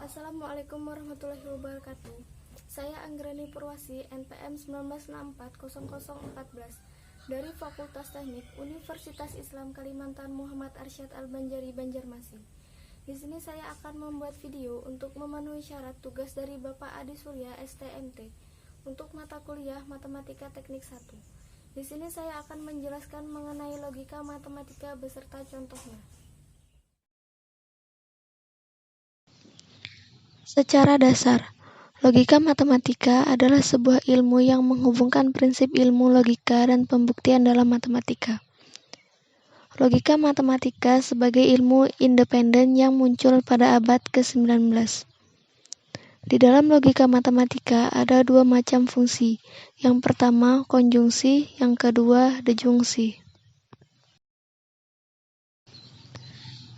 Assalamualaikum warahmatullahi wabarakatuh. Saya Anggrani Purwasi, NPM 19640014 dari Fakultas Teknik Universitas Islam Kalimantan Muhammad Arsyad Al-Banjari, Banjarmasin. Di sini saya akan membuat video untuk memenuhi syarat tugas dari Bapak Adi Surya STMT untuk mata kuliah Matematika Teknik 1. Di sini saya akan menjelaskan mengenai logika matematika beserta contohnya. Secara dasar, logika matematika adalah sebuah ilmu yang menghubungkan prinsip ilmu logika dan pembuktian dalam matematika. Logika matematika sebagai ilmu independen yang muncul pada abad ke-19. Di dalam logika matematika ada dua macam fungsi. Yang pertama konjungsi, yang kedua dejungsi.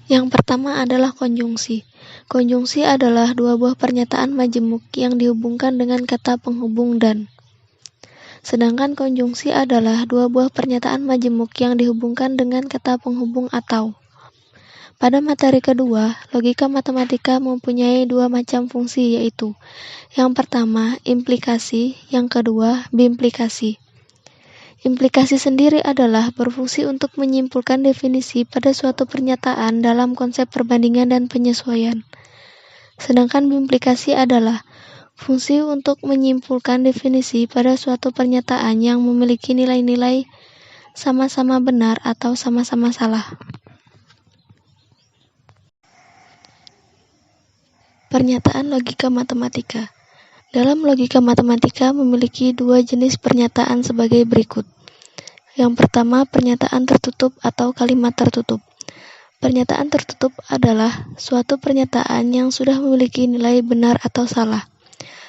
Yang pertama adalah konjungsi. Konjungsi adalah dua buah pernyataan majemuk yang dihubungkan dengan kata penghubung dan. Sedangkan konjungsi adalah dua buah pernyataan majemuk yang dihubungkan dengan kata penghubung atau. Pada materi kedua, logika matematika mempunyai dua macam fungsi, yaitu yang pertama implikasi, yang kedua bimplikasi. Implikasi sendiri adalah berfungsi untuk menyimpulkan definisi pada suatu pernyataan dalam konsep perbandingan dan penyesuaian. Sedangkan bimplikasi adalah fungsi untuk menyimpulkan definisi pada suatu pernyataan yang memiliki nilai-nilai sama-sama benar atau sama-sama salah. Pernyataan logika matematika. Dalam logika matematika memiliki dua jenis pernyataan sebagai berikut. Yang pertama, pernyataan tertutup atau kalimat tertutup. Pernyataan tertutup adalah suatu pernyataan yang sudah memiliki nilai benar atau salah.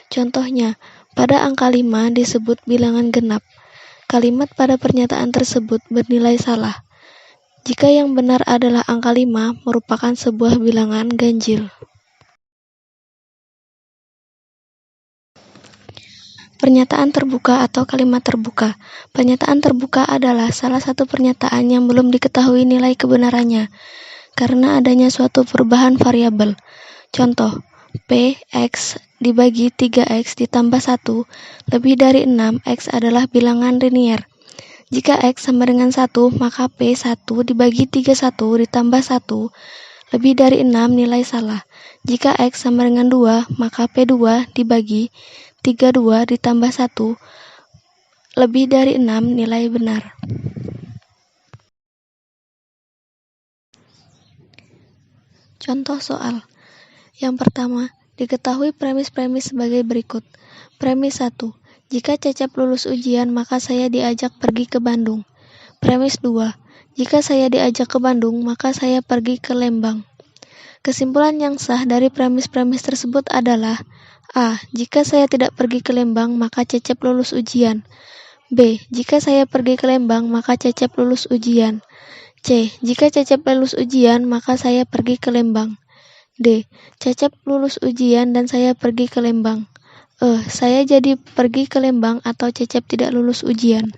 Contohnya, pada angka 5 disebut bilangan genap. Kalimat pada pernyataan tersebut bernilai salah. Jika yang benar adalah angka 5 merupakan sebuah bilangan ganjil. Pernyataan terbuka atau kalimat terbuka. Pernyataan terbuka adalah salah satu pernyataan yang belum diketahui nilai kebenarannya karena adanya suatu perubahan variabel. Contoh, P, X dibagi 3X ditambah 1 lebih dari 6, X adalah bilangan linier. Jika X sama dengan 1, maka P 1 dibagi 31 ditambah 1 lebih dari 6 nilai salah. Jika X sama dengan 2, maka P2 dibagi 32 ditambah 1 lebih dari 6 nilai benar. Contoh soal. Yang pertama, diketahui premis-premis sebagai berikut. Premis 1. Jika Cecep lulus ujian, maka saya diajak pergi ke Bandung. Premis 2. Jika saya diajak ke Bandung, maka saya pergi ke Lembang. Kesimpulan yang sah dari premis-premis tersebut adalah A. Jika saya tidak pergi ke Lembang, maka Cecep lulus ujian. B. Jika saya pergi ke Lembang, maka Cecep lulus ujian. C. Jika Cecep lulus ujian, maka saya pergi ke Lembang. D. Cecep lulus ujian dan saya pergi ke Lembang. E. Saya jadi pergi ke Lembang atau Cecep tidak lulus ujian.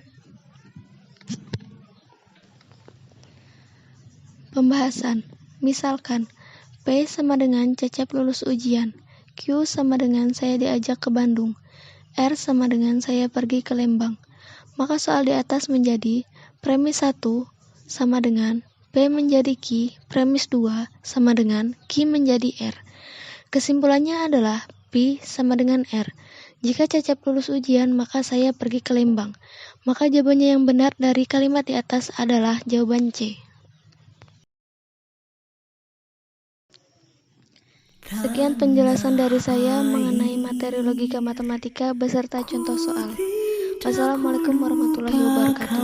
Pembahasan. Misalkan, P sama dengan Cecep lulus ujian. Q sama dengan saya diajak ke Bandung. R sama dengan saya pergi ke Lembang. Maka soal di atas menjadi premis 1 sama dengan P menjadi Q, premis 2 sama dengan Q menjadi R. Kesimpulannya adalah P sama dengan R. Jika Cecep lulus ujian, maka saya pergi ke Lembang. Maka jawabannya yang benar dari kalimat di atas adalah jawaban C. Sekian penjelasan dari saya mengenai materi logika matematika beserta contoh soal. Wassalamualaikum warahmatullahi wabarakatuh.